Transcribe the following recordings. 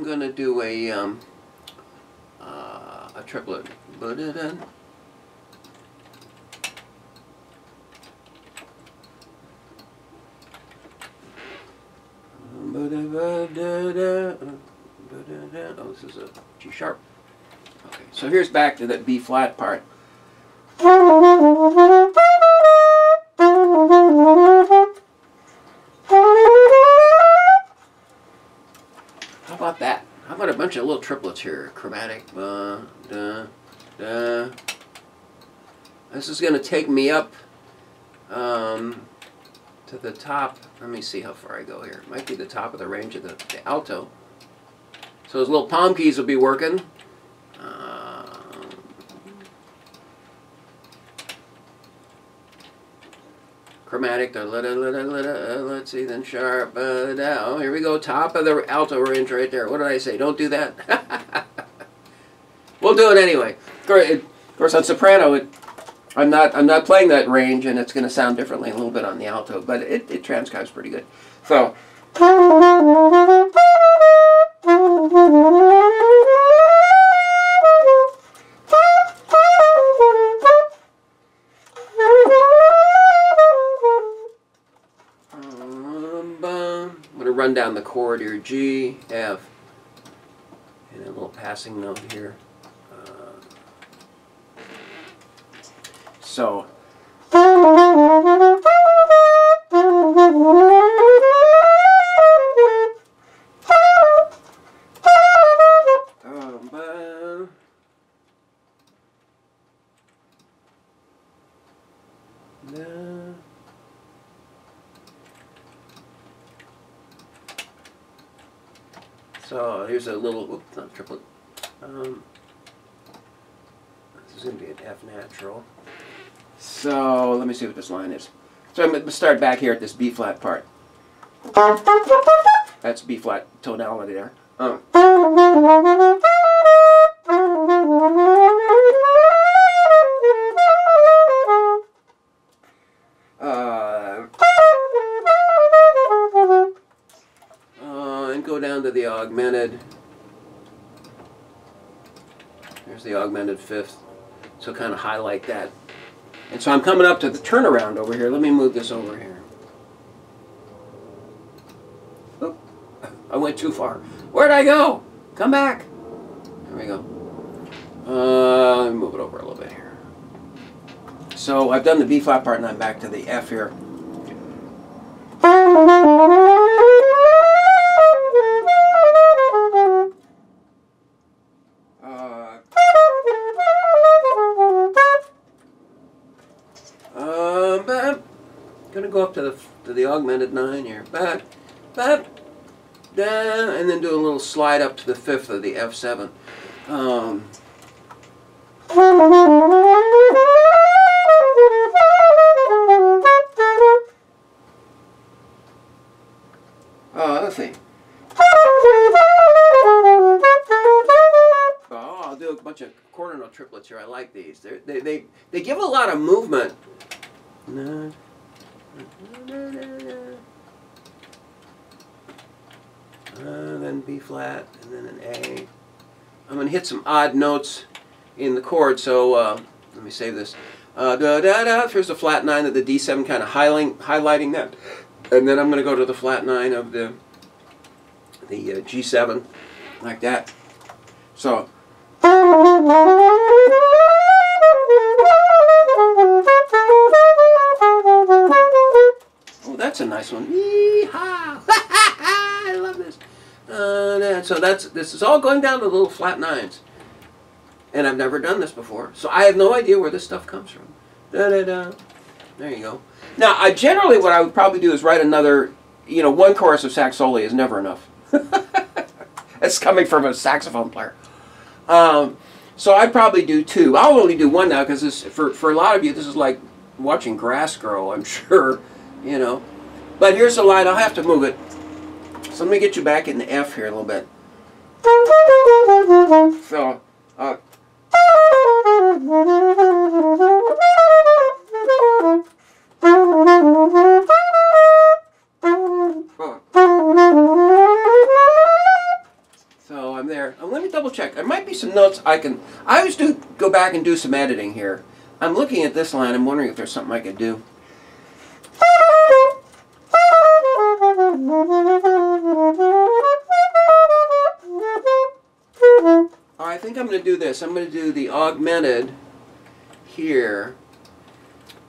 I'm going to do a triplet. Oh, this is a G sharp. Okay, so here's back to that B flat part. How about that? How about a bunch of little triplets here? Chromatic. This is going to take me up to the top. Let me see how far I go here. It might be the top of the range of the alto. So those little palm keys will be working. Chromatic. Let's see, then sharp. Down. Here we go. Top of the alto range right there. What did I say? Don't do that. We'll do it anyway. Of course, on soprano, I'm not playing that range, and it's going to sound differently a little bit on the alto, but it transcribes pretty good. So. I'm going to run down the chord here, G, F, and a little passing note here. So. So here's a little, whoops, not triplet. This is going to be an F natural. So let me see what this line is. So I'm going to start back here at this B flat part. That's B flat tonality there. And go down to the augmented. There's the augmented fifth. So kind of highlight that. And so I'm coming up to the turnaround over here. Let me move this over here. Oop. I went too far. Where'd I go? Come back. There we go. Let me move it over a little bit here. So I've done the B flat part and I'm back to the F here. Gonna go up to the augmented 9 here. Back, down, and then do a little slide up to the 5th of the F7. Let's see. Oh, I'll do a bunch of quarter note triplets here. I like these. They give a lot of movement. Then B flat, and then an A. I'm going to hit some odd notes in the chord, so let me save this. Here's the flat 9 of the D7, kind of highlighting that. And then I'm going to go to the flat 9 of the G7, like that. So. Oh, that's a nice one. Yee-haw! I love this. So this is all going down to little flat 9s. And I've never done this before. So I have no idea where this stuff comes from. Da-da-da. There you go. Now, generally what I would probably do is write another, one chorus of Sax Soli is never enough. It's coming from a saxophone player. So I'd probably do 2. I'll only do 1 now because for a lot of you, this is like watching grass grow, I'm sure, But here's the line. I'll have to move it. So let me get you back in the F here a little bit. So, I'm there. Let me double check. There might be some notes I always do go back and do some editing here. I'm looking at this line. I'm wondering if there's something I could do. I think I'm going to do this. I'm going to do the augmented here.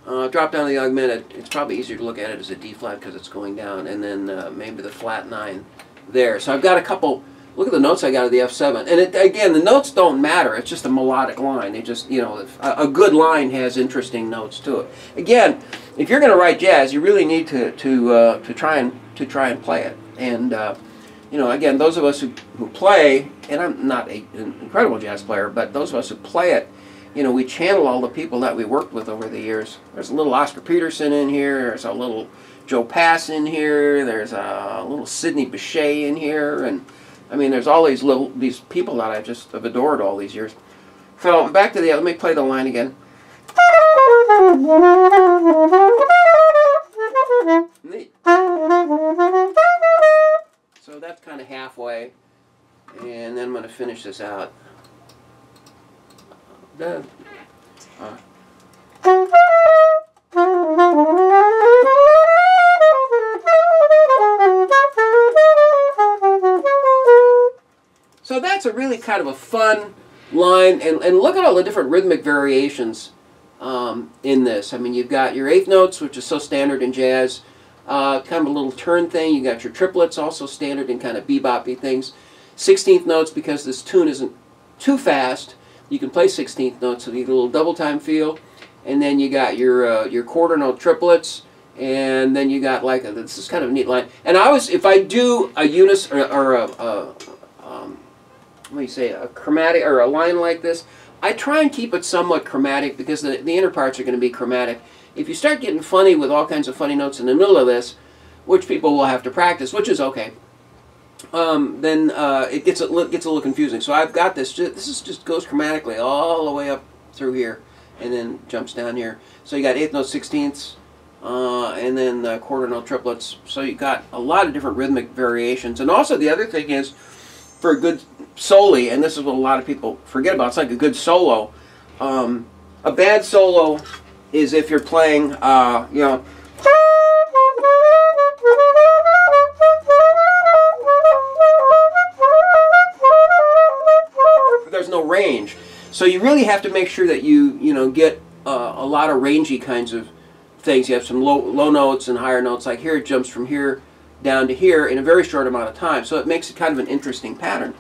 Drop down the augmented. It's probably easier to look at it as a D flat because it's going down, and then maybe the flat 9 there. So I've got a couple. Look at the notes I got of the F7, and again, the notes don't matter. It's just a melodic line. They just, you know, a good line has interesting notes to it. Again, if you're going to write jazz, you really need to try and play it. And you know, again, those of us who play, and I'm not an incredible jazz player, but those of us who play it, you know, we channel all the people that we worked with over the years. There's a little Oscar Peterson in here. There's a little Joe Pass in here. There's a little Sidney Bechet in here, and I mean, there's all these people that I just have adored all these years. So back to let me play the line again. Neat. So that's kind of halfway, and then I'm going to finish this out. So that's a really kind of a fun line, and look at all the different rhythmic variations in this. I mean, you've got your eighth notes, which is so standard in jazz, kind of a little turn thing. You got your triplets, also standard in kind of bebop-y things. 16th notes, because this tune isn't too fast, you can play 16th notes, so you get a little double time feel. And then you got your quarter note triplets, and then you got like this is kind of a neat line. And I always, if I do a unison or what do you say, a chromatic or a line like this, I try and keep it somewhat chromatic because the inner parts are going to be chromatic. If you start getting funny with all kinds of funny notes in the middle of this, which people will have to practice, which is okay, then it gets a little confusing. So I've got this. This just goes chromatically all the way up through here, and then jumps down here. So you got eighth note, 16ths, and then quarter note triplets. So you got a lot of different rhythmic variations. And also the other thing is, for a good soli, and this is what a lot of people forget about, it's like a good solo. A bad solo is if you're playing, you know, there's no range. So you really have to make sure that you know, get a lot of rangy kinds of things. You have some low notes and higher notes. Like here, it jumps from here down to here in a very short amount of time. So it makes it kind of an interesting pattern.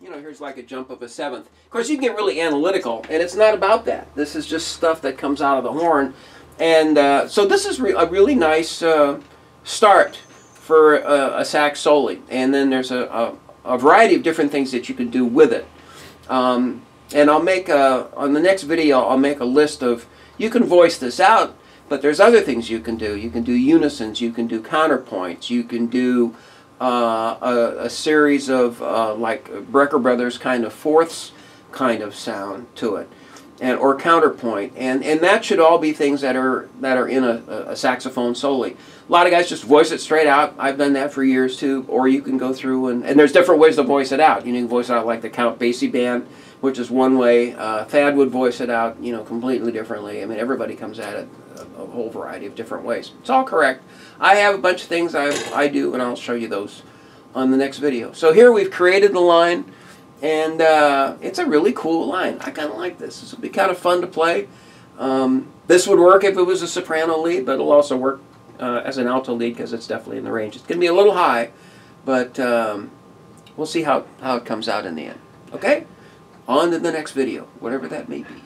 You know, here's like a jump of a seventh. Of course, you can get really analytical, and it's not about that. This is just stuff that comes out of the horn. And so this is a really nice start for a sax soli. And then there's a variety of different things that you can do with it. And I'll make on the next video, I'll make a list of, you can voice this out, but there's other things you can do. You can do unisons, you can do counterpoints, you can do a series of like Brecker Brothers kind of fourths kind of sound to it, or counterpoint, and that should all be things that are in a saxophone soli. A lot of guys just voice it straight out. I've done that for years too. Or you can go through and there's different ways to voice it out. You can voice it out like the Count Basie band, which is one way. Thad would voice it out, you know, completely differently. I mean, everybody comes at it a whole variety of different ways. It's all correct. I have a bunch of things I do, and I'll show you those on the next video. So here we've created the line, and it's a really cool line. I kind of like this. This will be kind of fun to play. This would work if it was a soprano lead, but it'll also work as an alto lead because it's definitely in the range. It's going to be a little high, but we'll see how it comes out in the end. Okay? On to the next video, whatever that may be.